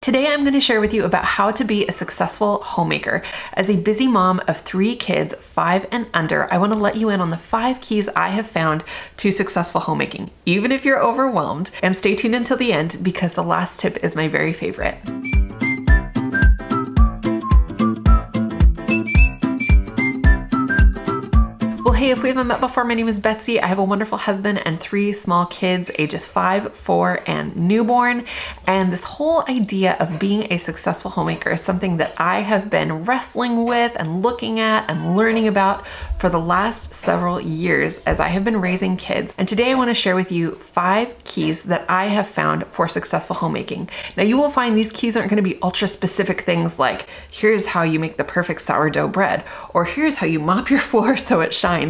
Today I'm going to share with you about how to be a successful homemaker. As a busy mom of 3 kids, 5 and under, I want to let you in on the 5 keys I have found to successful homemaking, even if you're overwhelmed. And stay tuned until the end because the last tip is my very favorite. Hey, if we haven't met before, my name is Betsy. I have a wonderful husband and 3 small kids, ages 5, 4, and newborn. And this whole idea of being a successful homemaker is something that I have been wrestling with and looking at and learning about for the last several years as I have been raising kids. And today I want to share with you 5 keys that I have found for successful homemaking. Now you will find these keys aren't going to be ultra specific things like, here's how you make the perfect sourdough bread, or here's how you mop your floor so it shines.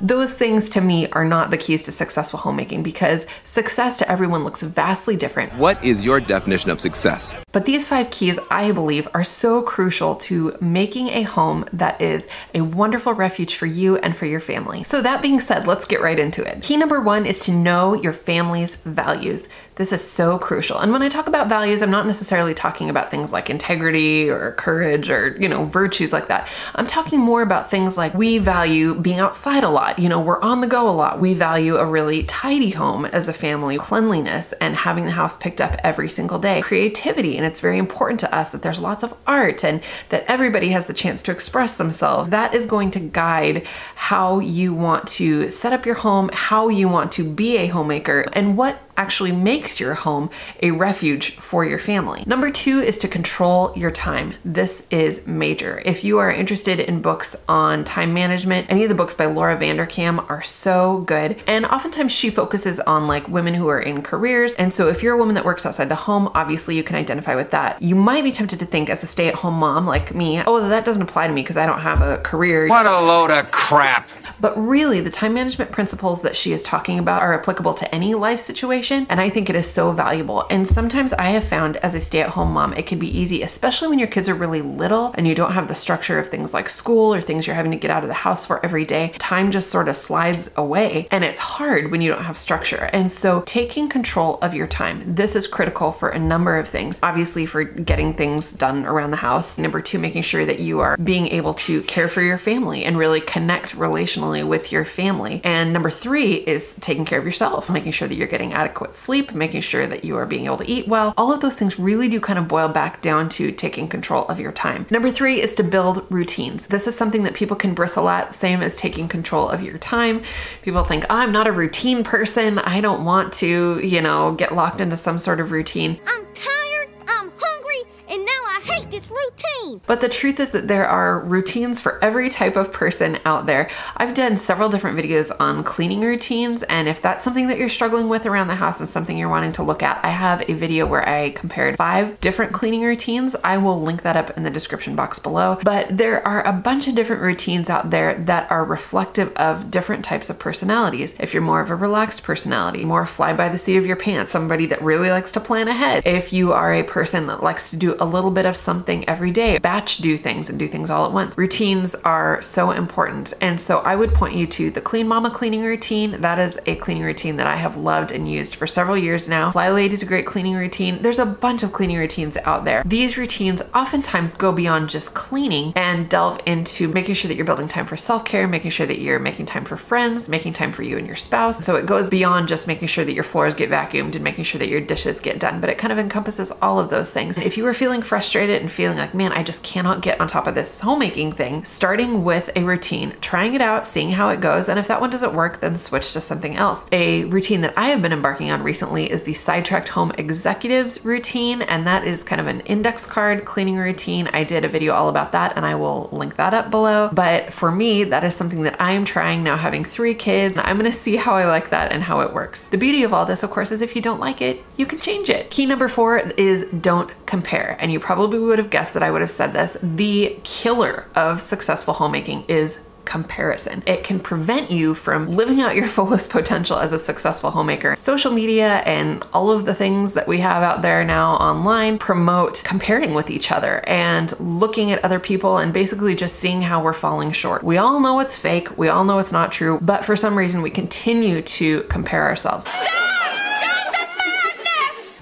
Those things to me are not the keys to successful homemaking because success to everyone looks vastly different. What is your definition of success? But these 5 keys, I believe, are so crucial to making a home that is a wonderful refuge for you and for your family. So that being said, let's get right into it. Key number 1 is to know your family's values. This is so crucial. And when I talk about values, I'm not necessarily talking about things like integrity or courage or, virtues like that. I'm talking more about things like we value being outside a lot. We're on the go a lot. We value a really tidy home as a family, cleanliness and having the house picked up every single day, creativity. And it's very important to us that there's lots of art and that everybody has the chance to express themselves. That is going to guide how you want to set up your home, how you want to be a homemaker, and what actually makes your home a refuge for your family. Number 2 is to control your time. This is major. If you are interested in books on time management, any of the books by Laura Vanderkam are so good. And oftentimes she focuses on like women who are in careers. And so if you're a woman that works outside the home, obviously you can identify with that. You might be tempted to think as a stay-at-home mom like me, oh, that doesn't apply to me because I don't have a career. What a load of crap. But really the time management principles that she is talking about are applicable to any life situation. And I think it is so valuable. And sometimes I have found as a stay-at-home mom, it can be easy, especially when your kids are really little and you don't have the structure of things like school or things you're having to get out of the house for every day. Time just sort of slides away and it's hard when you don't have structure. And so taking control of your time, this is critical for a number of things. Obviously for getting things done around the house. Number 2, making sure that you are being able to care for your family and really connect relationally with your family. And number 3 is taking care of yourself, making sure that you're getting adequate sleep, making sure that you are being able to eat well. All of those things really do kind of boil back down to taking control of your time. Number 3 is to build routines. This is something that people can bristle at, same as taking control of your time. People think, oh, I'm not a routine person. I don't want to, get locked into some sort of routine. I'm tired, I'm hungry, and now I hate this routine. But the truth is that there are routines for every type of person out there. I've done several different videos on cleaning routines, and if that's something that you're struggling with around the house and something you're wanting to look at, I have a video where I compared 5 different cleaning routines. I will link that up in the description box below. But there are a bunch of different routines out there that are reflective of different types of personalities. If you're more of a relaxed personality, more fly by the seat of your pants, somebody that really likes to plan ahead. If you are a person that likes to do a little bit of something every day, batch do things and do things all at once. Routines are so important. And so I would point you to the Clean Mama cleaning routine. That is a cleaning routine that I have loved and used for several years now. Fly Lady is a great cleaning routine. There's a bunch of cleaning routines out there. These routines oftentimes go beyond just cleaning and delve into making sure that you're building time for self-care, making sure that you're making time for friends, making time for you and your spouse. So it goes beyond just making sure that your floors get vacuumed and making sure that your dishes get done, but it kind of encompasses all of those things. And if you are feeling frustrated and feeling like, man, I just cannot get on top of this homemaking thing, starting with a routine, trying it out, seeing how it goes, and if that one doesn't work, then switch to something else. A routine that I have been embarking on recently is the Sidetracked Home Executives routine, and that is kind of an index card cleaning routine. I did a video all about that, and I will link that up below. But for me, that is something that I am trying now, having 3 kids, and I'm gonna see how I like that and how it works. The beauty of all this, of course, is if you don't like it, you can change it. Key number 4 is don't compare, and you probably would have guessed that I would have said this. The killer of successful homemaking is comparison. It can prevent you from living out your fullest potential as a successful homemaker. Social media and all of the things that we have out there now online promote comparing with each other and looking at other people and basically just seeing how we're falling short. We all know it's fake, we all know it's not true, but for some reason we continue to compare ourselves.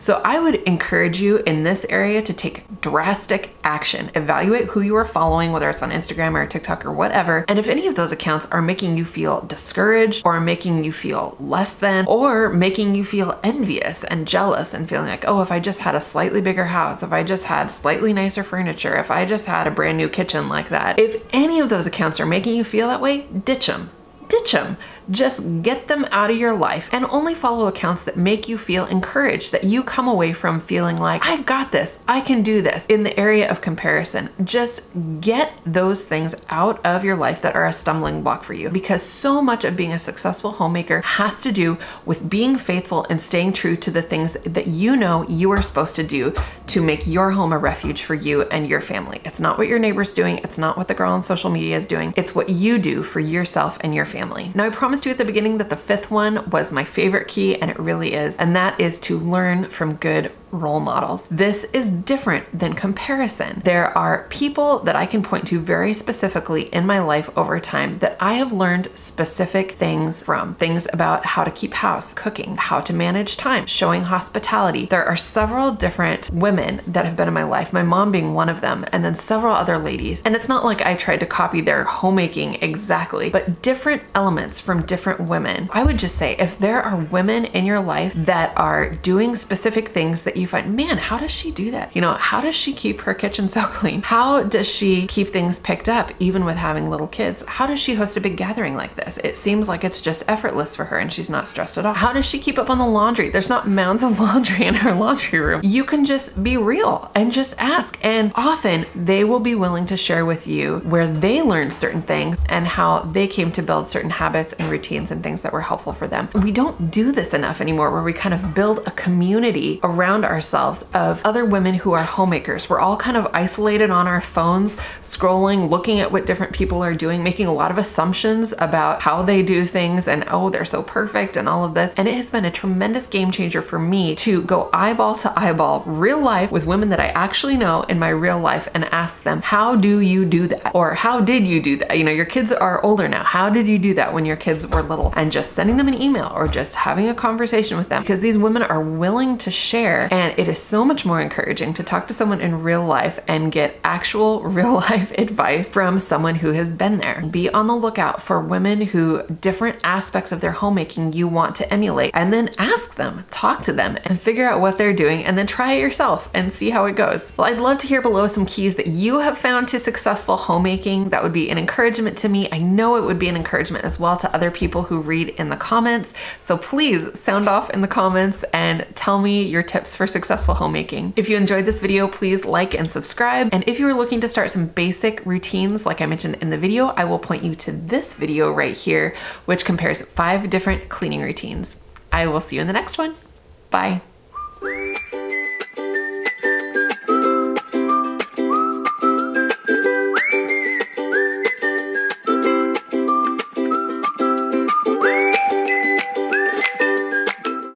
So I would encourage you in this area to take drastic action. Evaluate who you are following, whether it's on Instagram or TikTok or whatever. And if any of those accounts are making you feel discouraged or making you feel less than, or making you feel envious and jealous and feeling like, oh, if I just had a slightly bigger house, if I just had slightly nicer furniture, if I just had a brand new kitchen like that, if any of those accounts are making you feel that way, ditch them. Ditch them. Just get them out of your life and only follow accounts that make you feel encouraged, that you come away from feeling like, I got this, I can do this. In the area of comparison, just get those things out of your life that are a stumbling block for you, because so much of being a successful homemaker has to do with being faithful and staying true to the things that you know you are supposed to do to make your home a refuge for you and your family. It's not what your neighbor's doing. It's not what the girl on social media is doing. It's what you do for yourself and your family. Now, I promised you at the beginning that the fifth one was my favorite key, and it really is, and that is to learn from good role models. This is different than comparison. There are people that I can point to very specifically in my life over time that I have learned specific things from. Things about how to keep house, cooking, how to manage time, showing hospitality. There are several different women that have been in my life, my mom being one of them, and then several other ladies. And it's not like I tried to copy their homemaking exactly, but different elements from different women. I would just say, if there are women in your life that are doing specific things that you find, man, how does she do that? You know, how does she keep her kitchen so clean? How does she keep things picked up even with having little kids? How does she host a big gathering like this? It seems like it's just effortless for her and she's not stressed at all. How does she keep up on the laundry? There's not mounds of laundry in her laundry room. You can just be real and just ask. And often they will be willing to share with you where they learned certain things and how they came to build certain habits and routines and things that were helpful for them. We don't do this enough anymore, where we kind of build a community around ourselves of other women who are homemakers. We're all kind of isolated on our phones, scrolling, looking at what different people are doing, making a lot of assumptions about how they do things and, oh, they're so perfect and all of this. And it has been a tremendous game changer for me to go eyeball to eyeball, real life, with women that I actually know in my real life and ask them, how do you do that? Or how did you do that? You know, your kids are older now. How did you do that when your kids were little? And just sending them an email or just having a conversation with them, because these women are willing to share. And it is so much more encouraging to talk to someone in real life and get actual real life advice from someone who has been there. Be on the lookout for women who different aspects of their homemaking you want to emulate, and then ask them, talk to them, and figure out what they're doing, and then try it yourself and see how it goes. Well, I'd love to hear below some keys that you have found to successful homemaking. That would be an encouragement to me. I know it would be an encouragement as well to other people who read in the comments. So please sound off in the comments and tell me your tips for successful homemaking. If you enjoyed this video, please like and subscribe. And if you are looking to start some basic routines, like I mentioned in the video, I will point you to this video right here, which compares 5 different cleaning routines. I will see you in the next one. Bye.